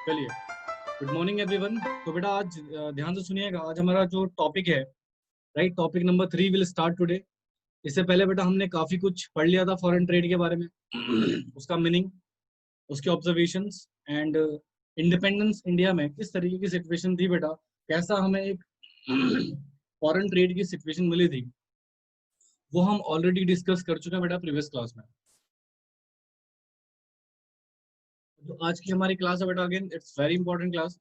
चलिए, good morning everyone. तो बेटा आज ध्यान से सुनिएगा। आज हमारा जो टॉपिक है, right, topic number 3 will start today. इससे पहले बेटा हमने काफी कुछ पढ़ लिया था फॉरेन ट्रेड के बारे में उसका मीनिंग, उसके ऑब्जर्वेशंस एंड इंडिपेंडेंस इंडिया में किस तरीके की सिचुएशन थी बेटा, कैसा हमें एक फॉरेन ट्रेड की सिचुएशन मिली थी, वो हम ऑलरेडी डिस्कस कर चुके हैं बेटा प्रीवियस क्लास में। तो आज की हमारी क्लास है बेटा, again it's very important class.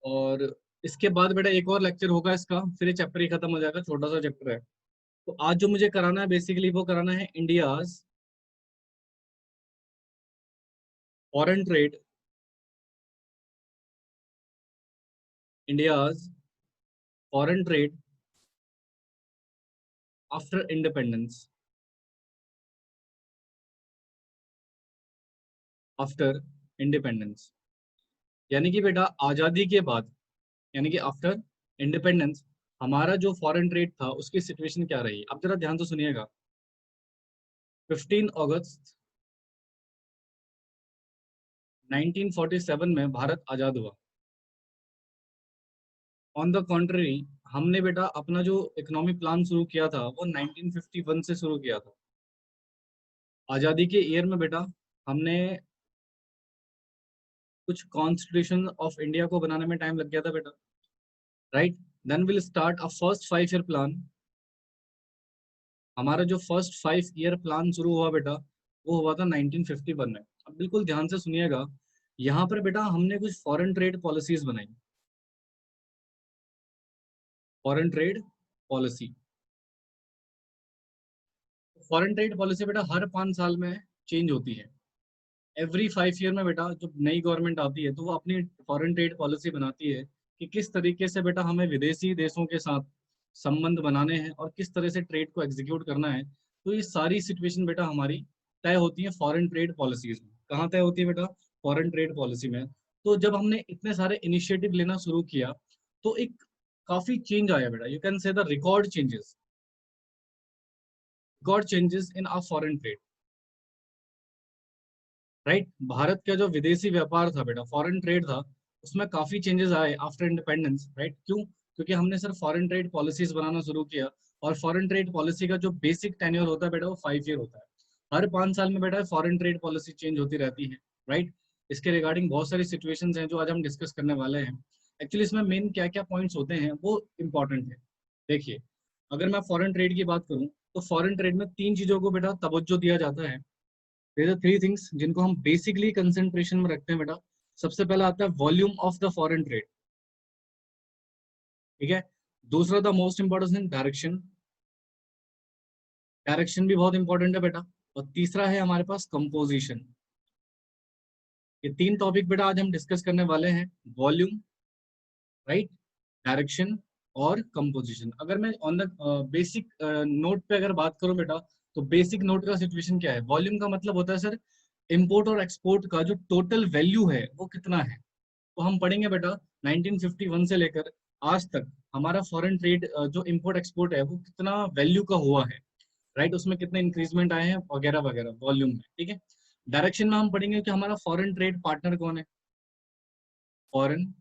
और इसके बाद बेटा एक और लेक्चर होगा इसका, फिर ये चैप्टर ही खत्म हो जाएगा, छोटा सा चैप्टर है। तो आज जो मुझे कराना है बेसिकली वो कराना है India's foreign trade, India's foreign trade after independence, after independence. यानी कि बेटा आजादी के बाद, यानी कि आफ्टर इंडिपेंडेंस हमारा जो फॉरेन ट्रेड था उसकी सिचुएशन क्या रही। अब जरा ध्यान से सुनिएगा। 15 अगस्त 1947 में भारत आजाद हुआ। ऑन द कॉन्ट्ररी हमने बेटा अपना जो इकोनॉमिक प्लान शुरू किया था वो 1951 से शुरू किया था। आजादी के ईयर में बेटा हमने कुछ कॉन्स्टिट्यूशन ऑफ इंडिया को बनाने में टाइम लग गया था बेटा, right. Then will start a first 5 year plan. हमारा जो फर्स्ट 5 ईयर प्लान शुरू हुआ बेटा वो हुआ था 1951 में। अब बिल्कुल ध्यान से सुनिएगा, यहाँ पर बेटा हमने कुछ फॉरेन ट्रेड पॉलिसीज बनाई। Foreign trade policy, foreign trade policy बेटा हर 5 साल में चेंज होती है। एवरी 5 ईयर में बेटा जब नई गवर्नमेंट आती है तो वो अपनी फॉरेन ट्रेड पॉलिसी बनाती है कि किस तरीके से बेटा हमें विदेशी देशों के साथ संबंध बनाने हैं और किस तरह से ट्रेड को एग्जीक्यूट करना है। तो ये सारी सिचुएशन बेटा हमारी तय होती है फॉरेन ट्रेड पॉलिसीज में। कहाँ तय होती है बेटा? फॉरेन ट्रेड पॉलिसी में। तो जब हमने इतने सारे इनिशिएटिव लेना शुरू किया तो एक काफी चेंज आया बेटा, you can say the record changes in our foreign trade, right. Bharat का जो विदेशी व्यापार था बेटा, फॉरेन ट्रेड था, उसमें काफी चेंजेस आए आफ्टर इंडिपेंडेंस, राइट। क्यों? क्योंकि हमने सर फॉरेन ट्रेड पॉलिसीज बनाना शुरू किया। और फॉरेन ट्रेड पॉलिसी का जो बेसिक टेन्योर होता है बेटा वो 5 ईयर होता है। हर 5 साल में बेटा फॉरेन ट्रेड पॉलिसी चेंज होती रहती है, राइट। इसके रिगार्डिंग बहुत सारी सिचुएशंस हैं जो आज हम डिस्कस करने वाले हैं। एक्चुअली इसमें मेन क्या क्या पॉइंट्स होते हैं वो इंपॉर्टेंट है। देखिए, अगर मैं फॉरेन ट्रेड की बात करूं तो फॉरेन ट्रेड में 3 चीजों को बेटा तवज्जो दिया जाता है। देयर आर 3 थिंग्स जिनको हम बेसिकली कंसंट्रेशन में रखते हैं बेटा। सबसे पहला आता है volume of the foreign trade, ठीक है। दूसरा the most important direction, direction भी बहुत इंपॉर्टेंट है बेटा। और तीसरा है हमारे पास कंपोजिशन। ये 3 टॉपिक बेटा आज हम डिस्कस करने वाले हैं। वॉल्यूम, राइट, डायरेक्शन और कंपोजिशन। अगर मैं ऑन द बेसिक नोट पे अगर बात करूं बेटा, तो बेसिक नोट का सिचुएशन क्या है? वॉल्यूम का मतलब होता है सर इंपोर्ट और एक्सपोर्ट का जो टोटल वैल्यू है वो कितना है। तो हम पढ़ेंगे बेटा 1951 से लेकर आज तक हमारा फॉरेन ट्रेड जो इंपोर्ट एक्सपोर्ट है वो कितना वैल्यू का हुआ है, राइट। उसमें कितने इंक्रीजमेंट आए हैं वगैरह वगैरह वॉल्यूम में, ठीक है। डायरेक्शन में हम पढ़ेंगे कि हमारा फॉरेन ट्रेड पार्टनर कौन है, फॉरेन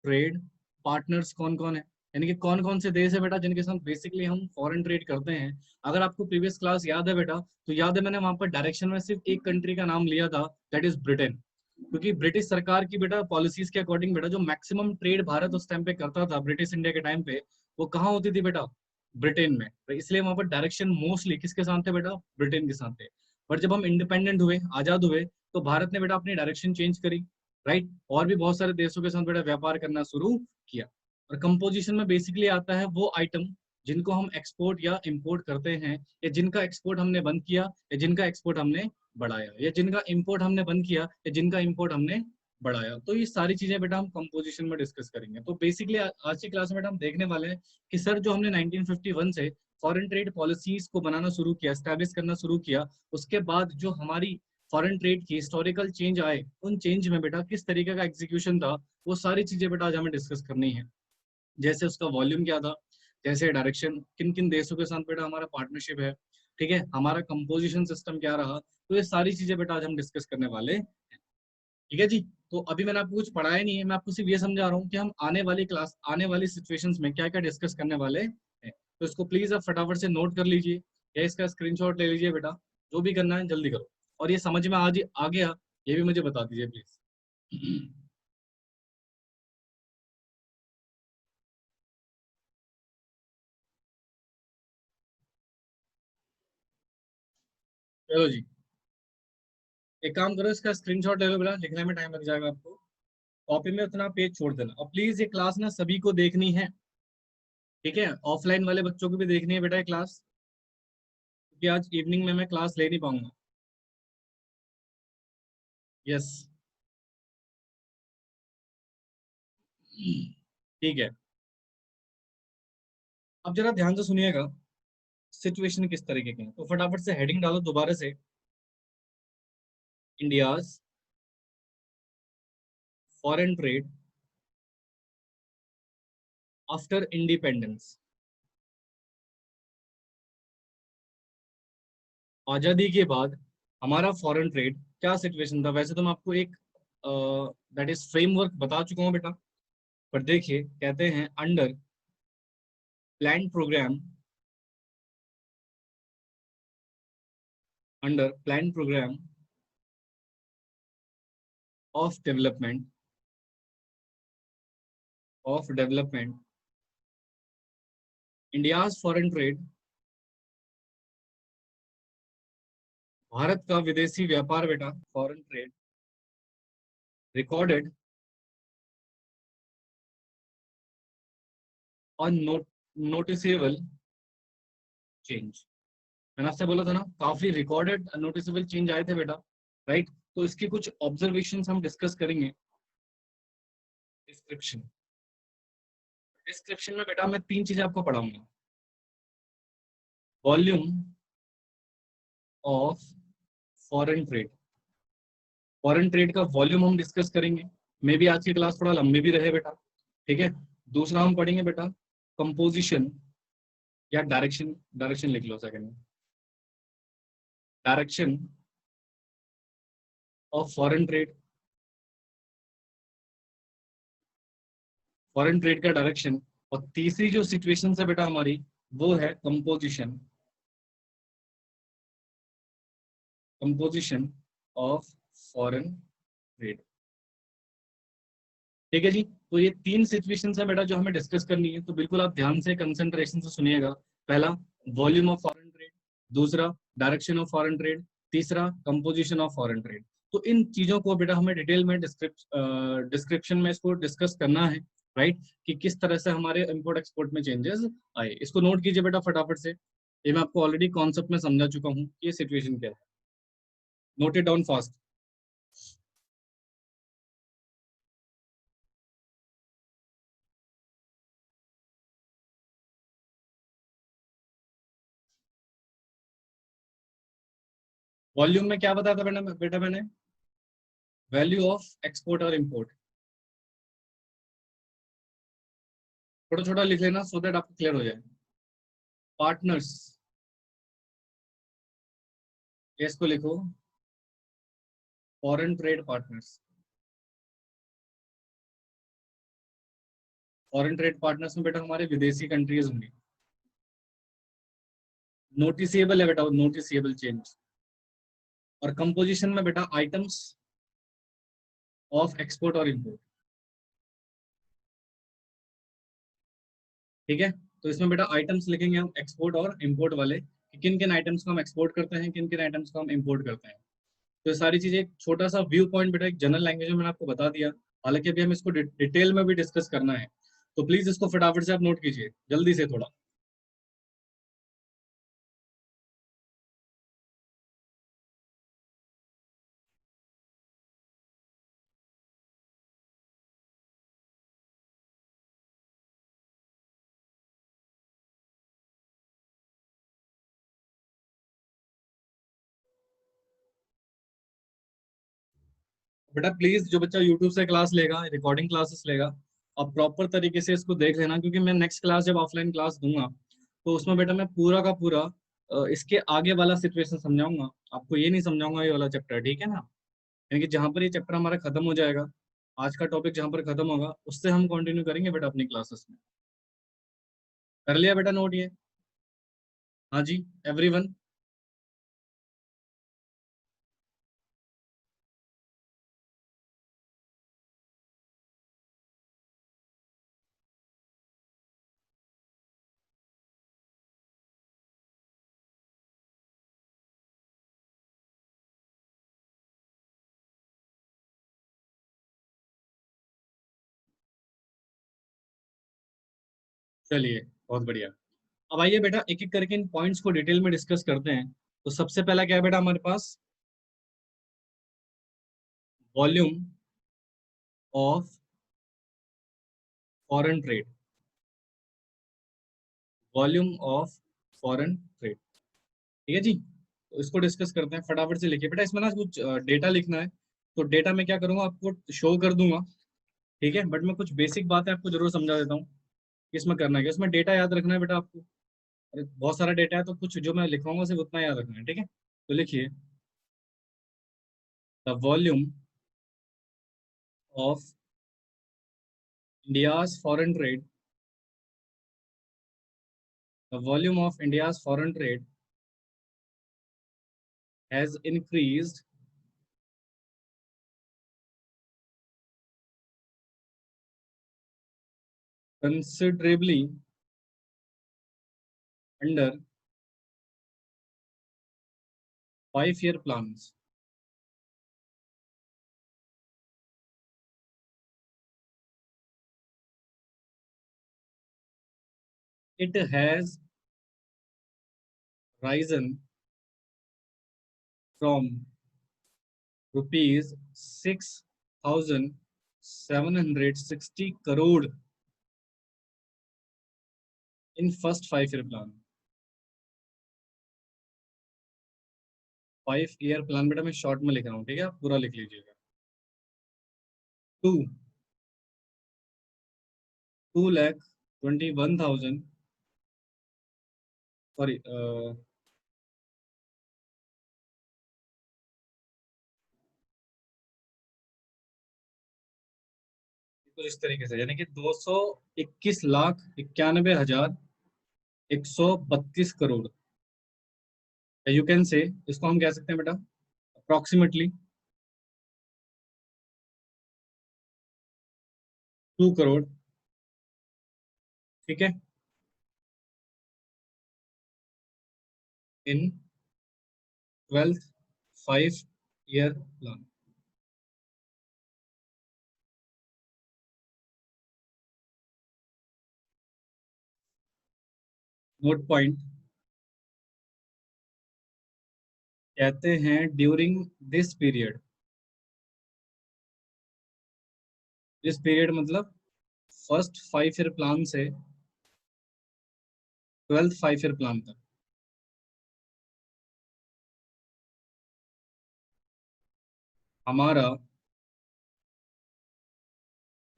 ट्रेड पार्टनर्स कौन कौन है, यानी कि कौन कौन से देश है बेटा जिनके साथ बेसिकली हम फॉरेन ट्रेड करते हैं। अगर आपको प्रीवियस क्लास याद है बेटा, तो याद है मैंने वहां पर डायरेक्शन में सिर्फ एक कंट्री का नाम लिया था, दैट इज ब्रिटेन। क्योंकि ब्रिटिश सरकार की बेटा पॉलिसीज के अकॉर्डिंग बेटा जो मैक्सिमम ट्रेड भारत उस टाइम पे करता था ब्रिटिश इंडिया के टाइम पे, वो कहाँ होती थी बेटा? ब्रिटेन में। तो इसलिए वहां पर डायरेक्शन मोस्टली किसके साथ थे बेटा? ब्रिटेन के साथ थे। पर जब हम इंडिपेंडेंट हुए, आजाद हुए, तो भारत ने बेटा अपनी डायरेक्शन चेंज करी, राइट। और भी बहुत सारे देशों के साथ बेटा व्यापार करना शुरू किया। और कंपोजिशन में बेसिकली आता है वो आइटम जिनको हम एक्सपोर्ट या इंपोर्ट करते हैं, या जिनका एक्सपोर्ट हमने बंद किया, या जिनका एक्सपोर्ट हमने बढ़ाया, या जिनका इंपोर्ट हमने बंद किया, या जिनका इंपोर्ट हमने बढ़ाया। तो ये सारी चीजें बेटा हम कंपोजिशन में डिस्कस करेंगे। तो बेसिकली आज की क्लास में बेटा हम देखने वाले हैं कि सर जो हमने 1951 से फॉरेन ट्रेड पॉलिसीज को बनाना शुरू किया, स्टैब्लिश करना शुरू किया, उसके बाद जो हमारी फॉरेन ट्रेड की हिस्टोरिकल चेंज आए, उन चेंज में बेटा किस तरीके का एग्जीक्यूशन था, वो सारी चीजें बेटा आज हमें डिस्कस करनी है। जैसे उसका वॉल्यूम क्या था, जैसे डायरेक्शन, किन किन देशों के साथ बेटा हमारा पार्टनरशिप है, ठीक है, हमारा कंपोजिशन सिस्टम क्या रहा। तो ये सारी चीजें बेटा आज हम डिस्कस करने वाले हैं, ठीक है जी। तो अभी मैंने आपको कुछ पढ़ाया नहीं है, मैं आपको सिर्फ ये समझा रहा हूँ कि हम आने वाली क्लास, आने वाली सिचुएशंस में क्या क्या डिस्कस करने वाले हैं। तो इसको प्लीज आप फटाफट से नोट कर लीजिए या इसका स्क्रीनशॉट ले लीजिए बेटा, जो भी करना है जल्दी करो। और ये समझ में आज आ गया ये भी मुझे बता दीजिए प्लीज। चलो जी, एक काम करो, इसका स्क्रीनशॉट ले लो बेटा, लिखने में टाइम लग जाएगा आपको। कॉपी में उतना पेज छोड़ देना, और प्लीज ये क्लास ना सभी को देखनी है, ठीक है? ऑफलाइन वाले बच्चों को भी देखनी है बेटा ये क्लास, क्योंकि आज इवनिंग में मैं क्लास ले नहीं पाऊंगा। यस, ठीक है। अब जरा ध्यान से सुनिएगा, सिचुएशन किस तरीके की है, तो फटाफट से हेडिंग डालो दोबारा से, India's foreign trade after independence. आजादी के बाद हमारा फॉरेन ट्रेड क्या सिचुएशन था। वैसे तो मैं आपको एक दैट इज फ्रेमवर्क बता चुका हूँ बेटा, पर देखिए कहते हैं under plan program, under plan program of development India's foreign trade, Bharat का विदेशी व्यापार बेटा, foreign trade recorded on noticeable change. मैंने आपसे बोला था ना, काफी रिकॉर्डेड नोटिसेबल चेंज आए थे बेटा, राइट? तो इसके कुछ ऑब्जर्वेशन हम डिस्कस करेंगे। डिस्क्रिप्शन, डिस्क्रिप्शन में बेटा मैं तीन चीजें आपको पढ़ाऊंगा। Volume of foreign trade, foreign trade का वॉल्यूम हम डिस्कस करेंगे। मे बी आज की क्लास थोड़ा लंबी भी रहे बेटा, ठीक है? दूसरा हम पढ़ेंगे बेटा कंपोजिशन या डायरेक्शन, डायरेक्शन लिख लो सेकंड में, direction of foreign trade, foreign trade का डायरेक्शन। और तीसरी जो सिचुएशन है बेटा हमारी, वो है composition, composition of foreign trade. ठीक है जी, तो ये तीन सिचुएशंस है बेटा जो हमें डिस्कस करनी है, तो बिल्कुल आप ध्यान से कंसंट्रेशन से सुनिएगा। पहला वॉल्यूम ऑफ फॉरेन ट्रेड, दूसरा डायरेक्शन ऑफ फॉरेन ट्रेड, तीसरा कंपोजिशन ऑफ फॉरेन ट्रेड। तो इन चीजों को बेटा हमें डिटेल में डिस्क्रिप्शन में इसको डिस्कस करना है, राइट? कि किस तरह से हमारे इंपोर्ट एक्सपोर्ट में चेंजेस आए। इसको नोट कीजिए बेटा फटाफट से, ये मैं आपको ऑलरेडी कॉन्सेप्ट में समझा चुका हूँ कि ये सिचुएशन क्या है। Note it down fast. Volume में क्या बताया था बेटा मैंने, वैल्यू ऑफ एक्सपोर्ट और इंपोर्ट। छोटा छोटा लिख लेना सो दैट आपको क्लियर हो जाए। पार्टनर्स, इसको लिखो foreign trade partners. Foreign trade partners में बेटा हमारे विदेशी कंट्रीज होंगी। नोटिसेबल है बेटा, नोटिसेबल चेंज। और कंपोजिशन में बेटा आइटम्स ऑफ एक्सपोर्ट और इंपोर्ट। ठीक है, तो इसमें बेटा आइटम्स लिखेंगे हम एक्सपोर्ट और इंपोर्ट वाले, कि किन किन आइटम्स को हम एक्सपोर्ट करते हैं, किन किन आइटम्स को हम इंपोर्ट करते हैं। तो ये सारी चीजें एक छोटा सा व्यू पॉइंट बेटा एक जनरल लैंग्वेज में मैंने आपको बता दिया। हालांकि अभी हम इसको डिटेल में भी डिस्कस करना है, तो प्लीज इसको फटाफट से आप नोट कीजिए जल्दी से थोड़ा। बेटा प्लीज जो बच्चा यूट्यूब से क्लास लेगा, रिकॉर्डिंग क्लासेस लेगा, अब प्रॉपर तरीके से इसको देख लेना, क्योंकि मैं नेक्स्ट क्लास जब ऑफलाइन क्लास दूंगा तो उसमें बेटा मैं पूरा का पूरा इसके आगे वाला सिचुएशन समझाऊंगा, आपको ये नहीं समझाऊंगा ये वाला चैप्टर, ठीक है ना? यानी कि जहाँ पर ये चैप्टर हमारा खत्म हो जाएगा, आज का टॉपिक जहां पर खत्म होगा उससे हम कंटिन्यू करेंगे बेटा अपनी क्लासेस में। कर लिया बेटा नोट ये? हाँ जी, एवरीवन। चलिए, बहुत बढ़िया। अब आइए बेटा एक एक करके इन पॉइंट्स को डिटेल में डिस्कस करते हैं। तो सबसे पहला क्या है बेटा हमारे पास? Volume of foreign trade. Volume of foreign trade, ठीक है जी। तो इसको डिस्कस करते हैं, फटाफट से लिखिए बेटा। इसमें ना कुछ डेटा लिखना है, तो डेटा मैं क्या करूंगा आपको शो कर दूंगा, ठीक है। बट मैं कुछ बेसिक बातें आपको जरूर समझा देता हूँ कि इसमें करना है क्या। इसमें डेटा याद रखना है बेटा आपको। अरे बहुत सारा डेटा है, तो कुछ जो मैं लिखवाऊंगा सिर्फ उतना याद रखना है, ठीक है। तो लिखिए, the volume of India's foreign trade, the volume of India's foreign trade has increased considerably under 5-year plans. It has risen from rupees 6,760 crore in first 5-year plan. 5-year plan बेटा मैं शॉर्ट में लिख रहा हूँ, ठीक है, आप पूरा लिख लीजिएगा। टू 2,21,000, सॉरी, कुछ इस तरीके से, यानी कि 221,91,132 करोड़। यू कैन से, इसको हम कह सकते हैं बेटा अप्रोक्सीमेटली 2 करोड़, ठीक है, इन 12th 5-year plan. Note point, कहते हैं during this period. This period मतलब फर्स्ट 5-year प्लान से 12th 5-year प्लान तक हमारा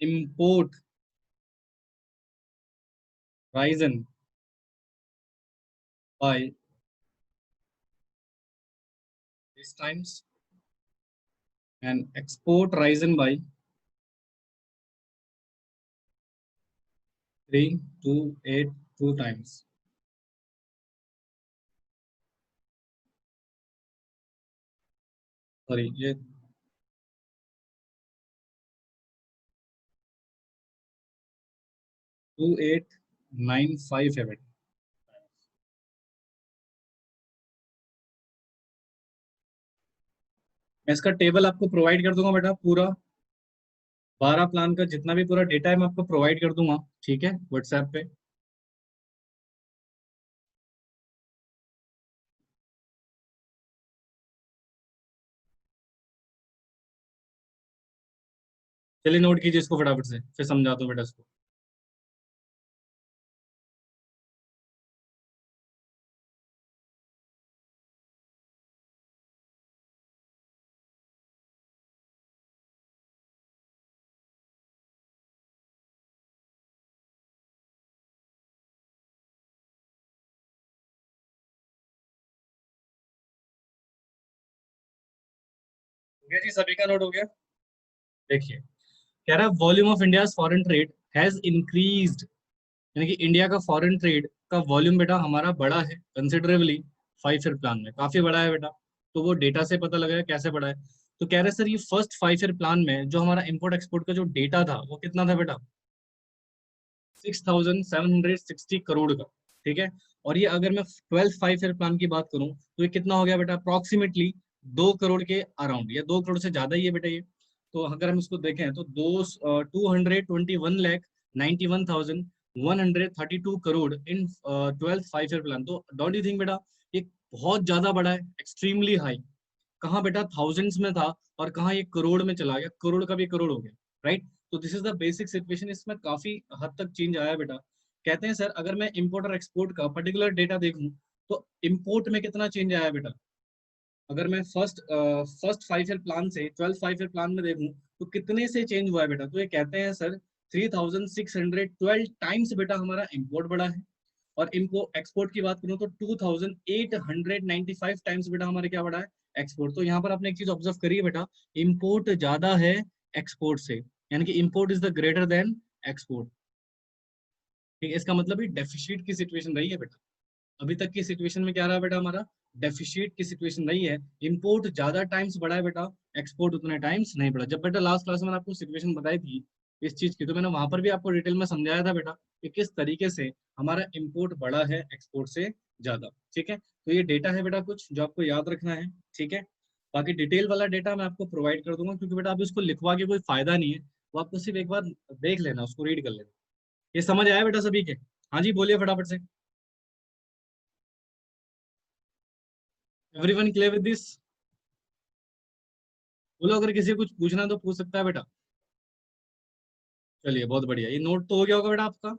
import Ryzen by this times and export Ryzen bye 3,282 times. Sorry, ये 2,895 है बेटा। मैं इसका टेबल आपको प्रोवाइड कर दूंगा बेटा, पूरा 12 प्लान का जितना भी पूरा डेटा है मैं आपको प्रोवाइड कर दूंगा, ठीक है, व्हाट्सएप पे। चलिए नोट कीजिए इसको फटाफट से, फिर समझाता हूँ बेटा इसको। हो गया जी, सभी का नोट हो गया? देखिए, कह रहा है volume of India foreign trade has increased, यानी कि इंडिया का फॉरेन ट्रेड का वॉल्यूम बेटा हमारा बड़ा है कंसिडरेबली 5 ईयर प्लान में, काफी बड़ा है बेटा। तो वो डेटा से पता लगा कैसे बड़ा है। तो कह रहे सर ये फर्स्ट 5 ईयर प्लान में जो हमारा इंपोर्ट एक्सपोर्ट का जो डेटा था वो कितना था बेटा, 6,760 करोड़ का। ठीक है। और ये अगर मैं 12th 5 ईयर प्लान की बात करूं तो ये कितना हो गया बेटा, अप्रोक्सीमेटली 2 करोड़ के अराउंड, या 2 करोड़ से ज्यादा ही है बेटा ये। तो अगर हम इसको देखें तो 221,91,132 करोड़ इन 12th 5 ईयर प्लान। तो डोंट यू थिंक बेटा ये बहुत ज्यादा बड़ा है, एक्सट्रीमली हाई। कहाँ बेटा थाउजेंड्स में था और कहाँ ये करोड़ में चला गया, करोड़ का भी करोड़ हो गया, राइट। तो this is the basic situation, इसमें काफी हद तक चेंज आया है बेटा। कहते हैं सर अगर मैं इंपोर्ट और एक्सपोर्ट का पर्टिकुलर डेटा देखूं तो इंपोर्ट में कितना चेंज आया है बेटा। अगर मैं फर्स्ट 5 ईयर प्लान से 12th 5 ईयर प्लान में देखूं तो कितने से चेंज हुआ है बेटा, तो ये कहते हैं सर 3,612 टाइम्स बेटा हमारा इंपोर्ट बढ़ा है। और इम्पोर्ट एक्सपोर्ट की बात करूं तो 2,895 टाइम्स बेटा हमारे क्या बढ़ा है, एक्सपोर्ट। तो यहाँ पर आपने एक चीज ऑब्जर्व करी है बेटा, इम्पोर्ट ज्यादा है एक्सपोर्ट से, यानी कि import is the greater than export. ठीक है, इसका मतलब ये डेफिसिट की सिचुएशन रही है बेटा। अभी तक की सिचुएशन में क्या रहा बेटा हमारा, डेफिसिट की सिचुएशन रही है। इंपोर्ट ज्यादा टाइम्स बढ़ा है बेटा, एक्सपोर्ट उतने टाइम्स नहीं बढ़ा। जब बेटा लास्ट क्लास में मैंने आपको सिचुएशन बताई थी इस चीज की, तो मैंने वहां पर भी आपको डिटेल में समझाया था बेटा कि किस तरीके से हमारा इंपोर्ट बढ़ा है एक्सपोर्ट से ज्यादा। ठीक है, तो ये डेटा है बेटा कुछ जो आपको याद रखना है। ठीक है, बाकी डिटेल वाला डेटा मैं आपको प्रोवाइड कर दूंगा, क्योंकि बेटा अभी उसको लिखवा के कोई फायदा नहीं है, वो आपको सिर्फ एक बार देख लेना, उसको रीड कर लेना। ये समझ आया बेटा सभी के? हाँ जी बोलिए फटाफट से। Everyone clear with this? बोलो अगर किसी को कुछ पूछना है तो पूछ सकता है बेटा। चलिए बहुत बढ़िया, ये नोट तो हो गया होगा बेटा आपका,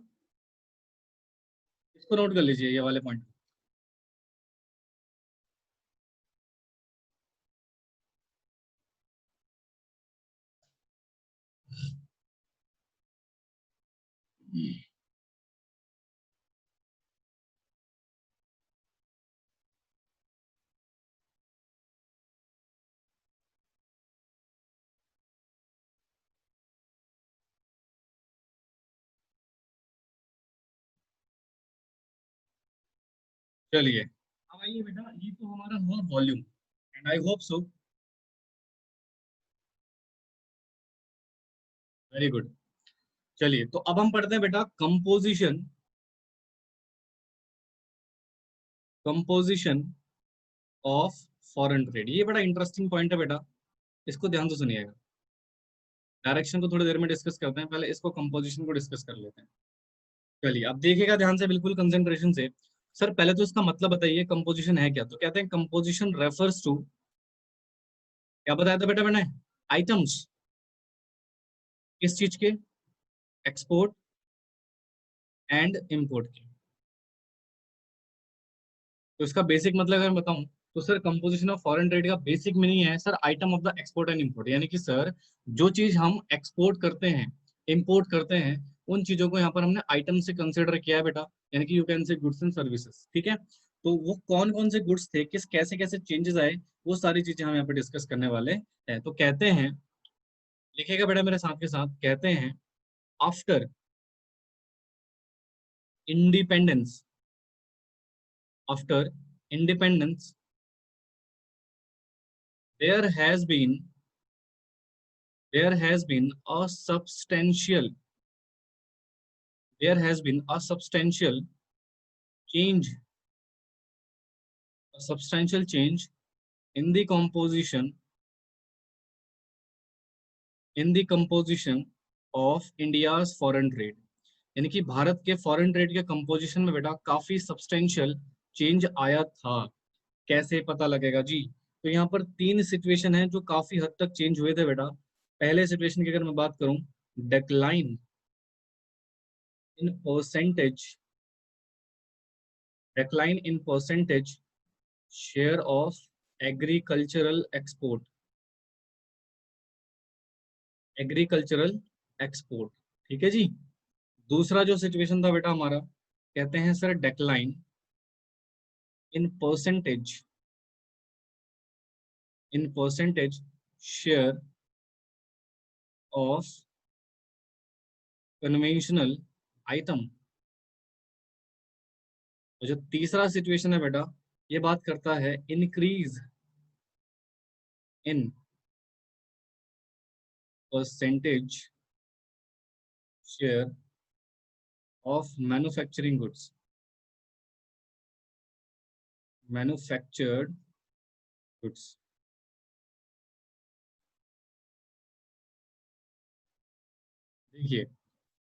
इसको नोट कर लीजिए ये वाले पॉइंट। चलिए अब आइए बेटा, ये तो हमारा हुआ volume, and I hope so. Very good. चलिए तो अब हम पढ़ते हैं बेटा composition, composition of foreign trade. ये बड़ा इंटरेस्टिंग पॉइंट है बेटा, इसको ध्यान से सुनिएगा। डायरेक्शन को थोड़ी देर में डिस्कस करते हैं, पहले इसको कंपोजिशन को डिस्कस कर लेते हैं। चलिए अब देखिएगा ध्यान से, बिल्कुल कंसेंट्रेशन से। सर पहले तो इसका मतलब बताइए कंपोजिशन है क्या। तो कहते हैं कंपोजिशन रेफर्स टू, क्या बताया था बेटा मैंने, आइटम्स, किस चीज के, एक्सपोर्ट एंड इंपोर्ट के। तो इसका बेसिक मतलब अगर मैं बताऊं तो sir composition of foreign trade का बेसिक मीनिंग है sir item of the export and import, यानी कि सर जो चीज हम एक्सपोर्ट करते हैं, इंपोर्ट करते हैं, उन चीजों को यहाँ पर हमने आइटम से कंसिडर किया है बेटा, यानी कि यू कैन से गुड्स एंड सर्विसेज। ठीक है, तो वो कौन कौन से गुड्स थे, किस कैसे कैसे चेंजेस आए, वो सारी चीजें हम यहाँ पे डिस्कस करने वाले हैं। तो कहते हैं, लिखेगा बेटा मेरे साथ के साथ, कहते हैं after independence, after independence there has been there has been a substantial there has been a change substantial change in the composition of India's foreign trade। यानी कि भारत के फॉरेन ट्रेड के कंपोजिशन में बेटा काफी सब्सटेंशियल चेंज आया था। कैसे पता लगेगा जी, तो यहाँ पर तीन सिचुएशन है जो काफी हद तक चेंज हुए थे बेटा। पहले सिचुएशन की अगर मैं बात करूं, decline in percentage, decline in percentage share of agricultural export, agricultural export. ठीक है जी। दूसरा जो सिचुएशन था बेटा हमारा, कहते हैं sir decline in percentage, in percentage share of conventional item. और जो तीसरा सिचुएशन है बेटा, ये बात करता है increase in percentage share of manufacturing goods, manufactured goods. देखिए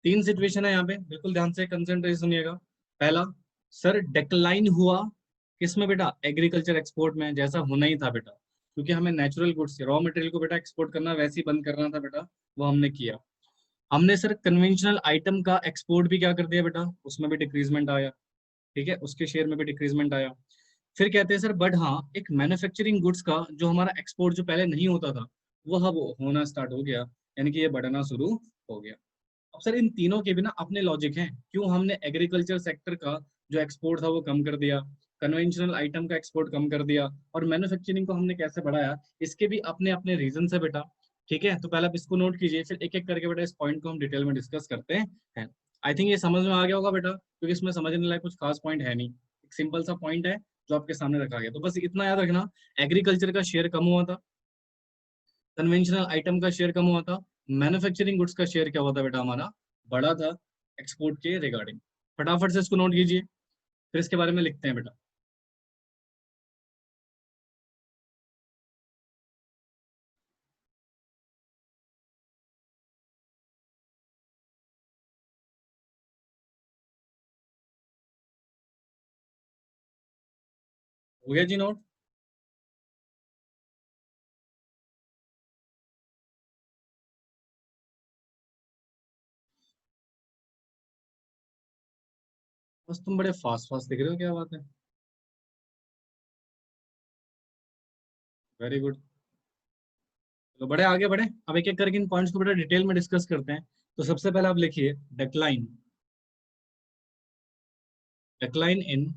तीन सिचुएशन है यहाँ पे, बिल्कुल ध्यान से कंसंट्रेट सुनिएगा। पहला, सर डेक्लाइन हुआ किसमें बेटा, एग्रीकल्चर एक्सपोर्ट में, जैसा होना ही था बेटा, क्योंकि हमें नेचुरल गुड्स रॉ मटेरियल को बेटा एक्सपोर्ट करना, वैसे ही बंद करना था बेटा, वो हमने किया। हमने सर कन्वेंशनल आइटम का एक्सपोर्ट भी क्या कर दिया बेटा, उसमें भी डिक्रीजमेंट आया, ठीक है, उसके शेयर में भी डिक्रीजमेंट आया। फिर कहते हैं सर बट हाँ, एक मैन्युफैक्चरिंग गुड्स का जो हमारा एक्सपोर्ट जो पहले नहीं होता था, वह अब होना स्टार्ट हो गया, यानी कि ये बढ़ना शुरू हो गया। अब सर इन तीनों के बिना अपने लॉजिक हैं, क्यों हमने एग्रीकल्चर सेक्टर का जो एक्सपोर्ट था वो कम कर दिया, कन्वेंशनल आइटम का एक्सपोर्ट कम कर दिया, और मैन्युफैक्चरिंग को हमने कैसे बढ़ाया, इसके भी अपने अपने रीजन है बेटा। ठीक है, तो पहले आप इसको नोट कीजिए, फिर एक एक करके बेटा इस पॉइंट को हम डिटेल में डिस्कस करते हैं। आई थिंक ये समझ में आ गया होगा बेटा, क्योंकि इसमें समझने लायक कुछ खास पॉइंट है नहीं, एक सिंपल सा पॉइंट है जो आपके सामने रखा गया। तो बस इतना याद रखना, एग्रीकल्चर का शेयर कम हुआ था, कन्वेंशनल आइटम का शेयर कम हुआ था, मैन्युफैक्चरिंग गुड्स का शेयर क्या हुआ था बेटा, हमारा बढ़ा था एक्सपोर्ट के रिगार्डिंग। फटाफट से इसको नोट कीजिए, फिर इसके बारे में लिखते हैं बेटा। हो गया जी नोट? बस तुम बड़े फास्ट फास्ट लिख रहे हो, क्या बात है, वेरी गुड। तो बड़े आगे बढ़े, अब एक एक करके इन पॉइंट्स को बेटा डिटेल में डिस्कस करते हैं। तो सबसे पहले आप लिखिए decline, decline in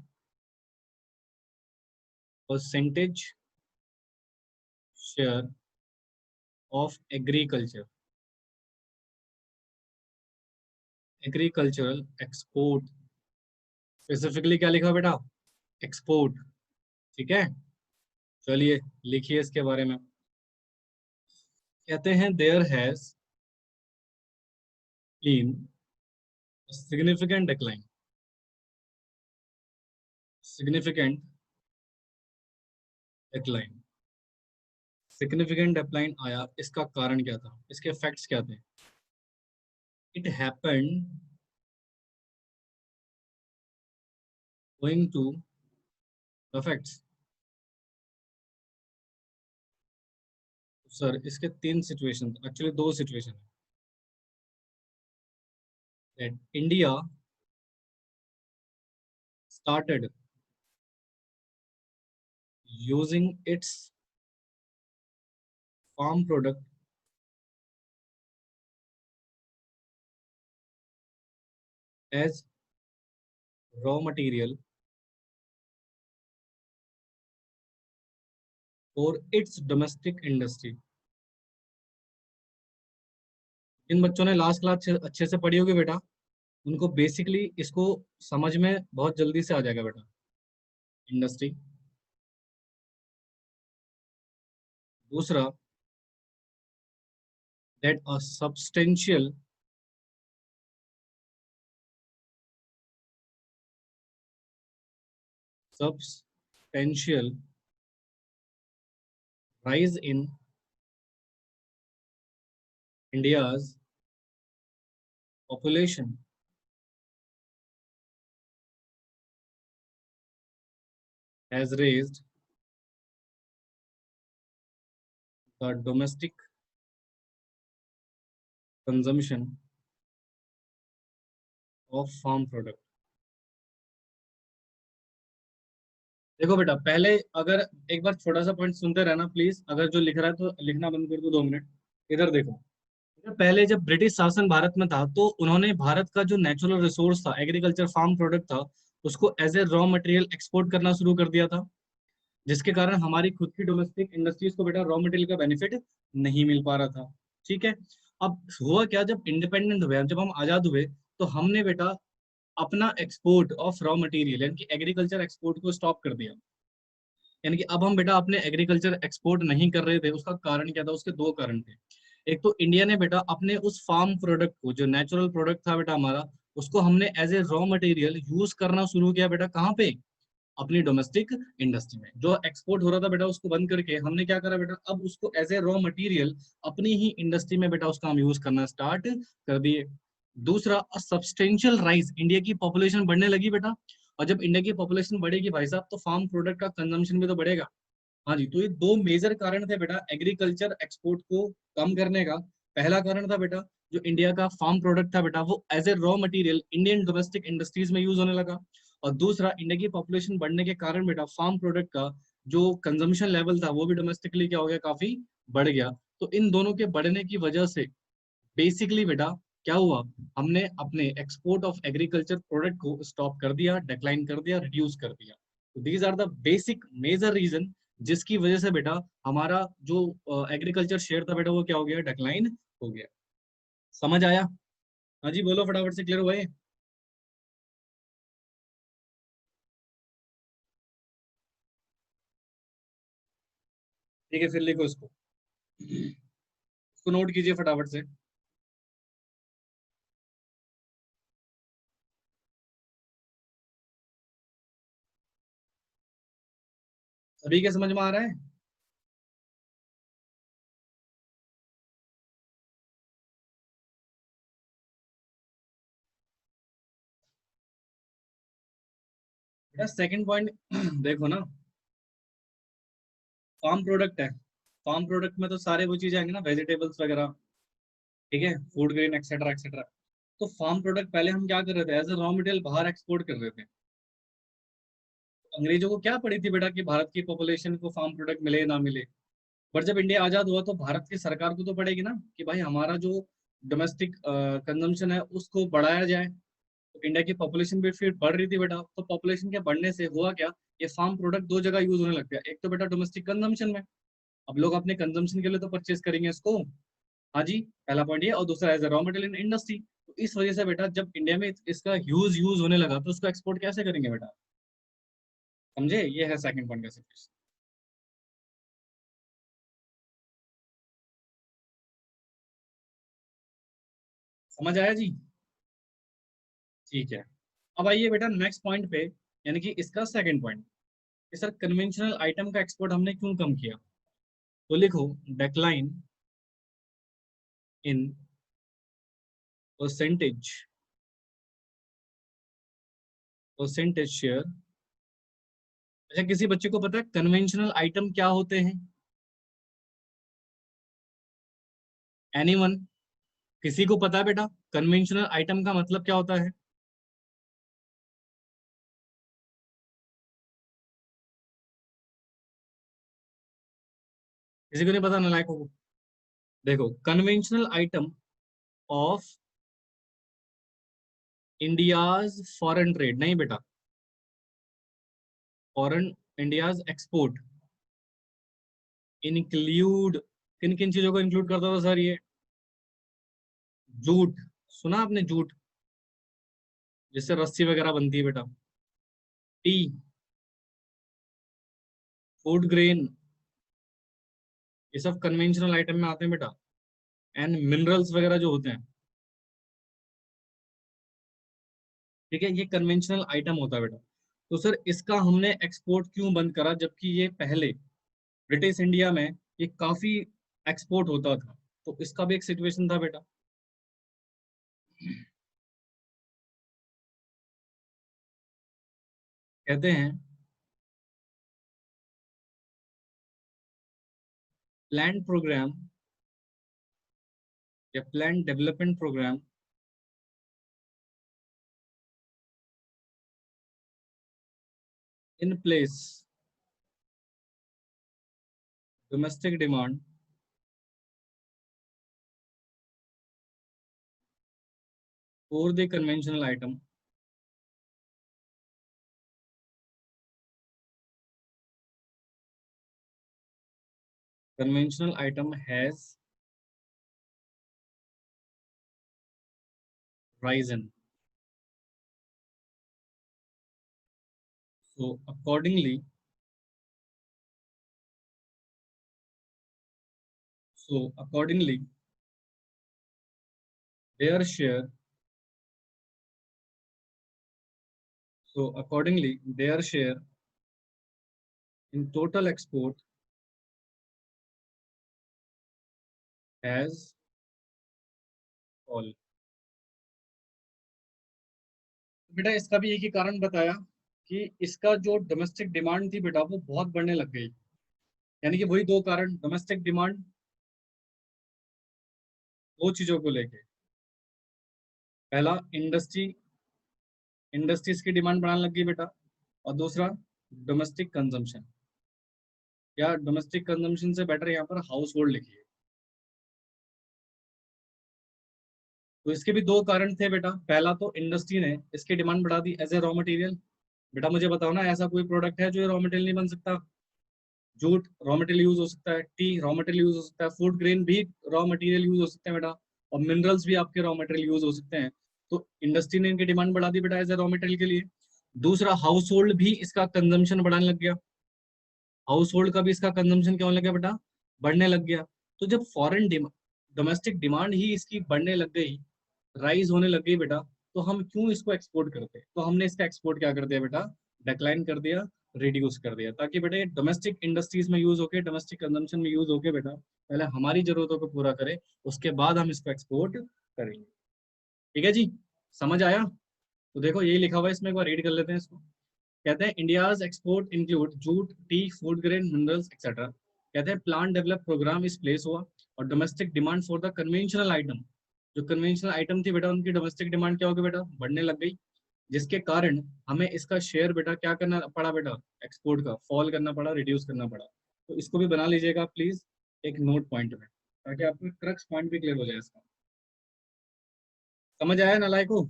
percentage share of agriculture, agricultural export. Specifically क्या लिखा बेटा, एक्सपोर्ट। ठीक है, चलिए लिखिए इसके बारे में। कहते हैं there has been significant decline, significant decline, significant decline आया, इसका कारण क्या था, इसके फैक्ट्स क्या थे। It happened going to the facts. Sir इसके तीन सिचुएशन, एक्चुअली दो सिचुएशन है। India started using its farm product as raw material for its domestic industry। जिन बच्चों ने लास्ट क्लास अच्छे से पढ़ी होगी बेटा, उनको बेसिकली इसको समझ में बहुत जल्दी से आ जाएगा बेटा। इंडस्ट्री, दूसरा that a substantial rise in India's population has raised the domestic consumption of farm product। देखो बेटा, पहले अगर एक बार छोटा सा पॉइंट सुनते रहना प्लीज, अगर जो लिख रहा है तो लिखना बंद कर दो 2 मिनट। इधर देखो, पहले जब ब्रिटिश शासन भारत में था, तो उन्होंने भारत का जो नेचुरल रिसोर्स था, एग्रीकल्चर फार्म प्रोडक्ट था, उसको as a raw material export करना शुरू कर दिया था, जिसके कारण हमारी खुद की डोमेस्टिक इंडस्ट्रीज को बेटा रॉ मटेरियल का बेनिफिट नहीं मिल पा रहा था। ठीक है, अब हुआ क्या, जब इंडिपेंडेंट हुए, जब हम आजाद हुए, तो हमने बेटा अपना एक्सपोर्ट ऑफ रॉ मटेरियल यानी कि एग्रीकल्चर एक्सपोर्ट को स्टॉप कर दिया। यानी कि अब हम बेटा अपने एग्रीकल्चर एक्सपोर्ट नहीं कर रहे थे। उसका कारण क्या था? उसके दो कारण थे। एक तो इंडिया ने बेटा अपने उस फार्म प्रोडक्ट को, जो नेचुरल प्रोडक्ट था बेटा हमारा, उसको हमने as a raw material use करना शुरू किया बेटा। कहाँ पे? अपनी डोमेस्टिक इंडस्ट्री में। जो एक्सपोर्ट हो रहा था बेटा उसको बंद करके हमने क्या करा बेटा, अब उसको एज ए रॉ मटेरियल अपनी ही इंडस्ट्री में बेटा उसका हम यूज करना स्टार्ट कर दिए। दूसरा, सब्सटेंशियल राइज, इंडिया की पॉपुलेशन बढ़ने लगी बेटा। और जब इंडिया की पॉपुलेशन बढ़ेगी भाई साहब, तो फार्म प्रोडक्ट का कंजम्पशन भी तो बढ़ेगा। हाँ जी, तो ये दो मेजर कारण थे बेटा एग्रीकल्चर एक्सपोर्ट को कम करने का। पहला कारण था बेटा, जो इंडिया का फार्म प्रोडक्ट था बेटा वो as a raw material Indian domestic industries में यूज होने लगा। और दूसरा, इंडिया की पॉपुलेशन बढ़ने के कारण बेटा फार्म प्रोडक्ट का जो कंजम्पशन लेवल था वो भी डोमेस्टिकली क्या हो गया, काफी बढ़ गया। तो इन दोनों के बढ़ने की वजह से बेसिकली बेटा क्या हुआ, हमने अपने एक्सपोर्ट ऑफ एग्रीकल्चर प्रोडक्ट को स्टॉप कर दिया, डिक्लाइन कर दिया, रिड्यूस कर दिया। तो these are the basic major reason जिसकी वजह से बेटा हमारा जो एग्रीकल्चर शेयर था बेटा वो क्या हो गया, डिक्लाइन हो गया। समझ आया? हाँ जी बोलो फटाफट से, क्लियर हुआ ये? ठीक है, फिर लिखो इसको, इसको नोट कीजिए फटाफट से। सभी के समझ में आ रहा है? बेटा सेकंड पॉइंट देखो ना, फार्म प्रोडक्ट है। फार्म प्रोडक्ट में तो सारे वो चीजें आएंगे ना, वेजिटेबल्स वगैरह, ठीक है, फूड ग्रेन एक्सेट्रा एक्सेट्रा। तो फार्म प्रोडक्ट पहले हम क्या कर रहे थे, एज ए रॉ मटेरियल बाहर एक्सपोर्ट कर रहे थे। अंग्रेजों को क्या पड़ी थी बेटा कि भारत की पॉपुलेशन को फार्म प्रोडक्ट मिले ना मिले। पर जब इंडिया आजाद हुआ तो भारत की सरकार को तो पड़ेगी ना कि भाई हमारा जो डोमेस्टिक कंजम्पशन है उसको बढ़ाया जाए। तो इंडिया की पॉपुलेशन भी फिर बढ़ रही थी बेटा, तो पॉपुलेशन के बढ़ने से हुआ क्या, ये फार्म प्रोडक्ट दो जगह यूज होने लग गया। एक तो बेटा डोमेस्टिक कंजम्पशन में, अब लोग अपने कंजम्पशन के लिए तो परचेज करेंगे इसको। हाँ जी, पहला पॉइंट ये। और दूसरा as a raw material in industry. तो इस वजह से बेटा जब इंडिया में इसका यूज यूज होने लगा तो उसको एक्सपोर्ट कैसे करेंगे बेटा? समझे? ये है सेकंड पॉइंट का सिर्फ। समझ आया जी? ठीक है। अब आइए बेटा नेक्स्ट पॉइंट पे, यानी कि इसका सेकंड पॉइंट कि सर कन्वेंशनल आइटम का एक्सपोर्ट हमने क्यों कम किया। तो लिखो, decline in percentage, percentage share. अच्छा, किसी बच्चे को पता है कन्वेंशनल आइटम क्या होते हैं? एनीवन? किसी को पता है बेटा कन्वेंशनल आइटम का मतलब क्या होता है? किसी को नहीं पता, नालायकों को। देखो, conventional item of India's foreign trade, नहीं बेटा, फॉरेन, इंडियाज एक्सपोर्ट इंक्लूड, किन किन चीजों को इंक्लूड करता था सर ये? जूट, सुना आपने जूट, जिससे रस्सी वगैरह बनती है बेटा। टी, फूड ग्रेन, ये सब कन्वेंशनल आइटम में आते हैं बेटा। एंड मिनरल्स वगैरह जो होते हैं, ठीक है, ये कन्वेंशनल आइटम होता है बेटा। तो सर इसका हमने एक्सपोर्ट क्यों बंद करा, जबकि ये पहले ब्रिटिश इंडिया में ये काफी एक्सपोर्ट होता था। तो इसका भी एक सिचुएशन था बेटा। कहते हैं प्लान प्रोग्राम या plan development program in place domestic demand for the conventional item, conventional item has rise in. So accordingly, their share, in total export has fallen. बेटा इसका भी एक ही कारण बताया कि इसका जो डोमेस्टिक डिमांड थी बेटा वो बहुत बढ़ने लग गई, यानी कि वही दो कारण, डोमेस्टिक डिमांड दो चीजों को लेके, पहला इंडस्ट्रीज की डिमांड बढ़ाने लग गई बेटा, और दूसरा डोमेस्टिक कंजम्पशन, या डोमेस्टिक कंजम्पशन से बेटर यहाँ पर हाउस होल्ड लिखिए। तो इसके भी दो कारण थे बेटा, पहला तो इंडस्ट्री ने इसकी डिमांड बढ़ा दी एज ए रॉ मटेरियल। बेटा मुझे बताओ ना, ऐसा कोई प्रोडक्ट है जो रॉ मटेरियल नहीं बन सकता? जूट रॉ मटेरियल यूज हो सकता है, टी रॉ मटेरियल यूज हो सकता है, फूड ग्रेन भी रॉ मटेरियल यूज हो सकते हैं बेटा, और मिनरल्स भी आपके रॉ मटेरियल यूज हो सकते हैं। तो इंडस्ट्री ने इनकी डिमांड बढ़ा दी बेटा एज ए रॉ मटेरियल के लिए। दूसरा, हाउस होल्ड भी इसका कंजम्पशन बढ़ाने लग गया, हाउस होल्ड का भी इसका कंजम्पशन क्या होने लग गया बेटा, बढ़ने लग गया। तो जब फॉरेन डोमेस्टिक डिमांड ही इसकी बढ़ने लग गई, राइज होने लग गई बेटा, तो हम क्यों इसको एक्सपोर्ट करते? तो हमने इसका एक्सपोर्ट क्या कर दिया बेटा, डिक्लाइन कर दिया, रिड्यूस कर दिया, ताकि बेटा डोमेस्टिक इंडस्ट्रीज में यूज होके, डोमेस्टिक कंजम्पशन में यूज होके बेटा पहले हमारी जरूरतों को पूरा करे, उसके बाद हम इसको एक्सपोर्ट करेंगे। ठीक है जी, समझ आया? तो देखो यही लिखा हुआ है इसमें, एक बार रीड कर लेते हैं इसको। कहते हैं India's export include jute, T, food grain, minerals etcetera. कहते हैं प्लान डेवलप प्रोग्राम इस प्लेस हुआ, और domestic demand for the conventional item, जो कन्वेंशनल आइटम थी बेटा उनकी डोमेस्टिक डिमांड क्या होगी बेटा, बढ़ने लग गई, जिसके कारण हमें इसका शेयर बेटा क्या करना पड़ा बेटा, एक्सपोर्ट का फॉल करना पड़ा, रिड्यूस करना पड़ा। तो इसको भी बना लीजिएगा प्लीज एक नोट पॉइंट में, ताकि आपको क्रक्स पॉइंट भी क्लियर हो जाए इसका। समझ आया नालायको?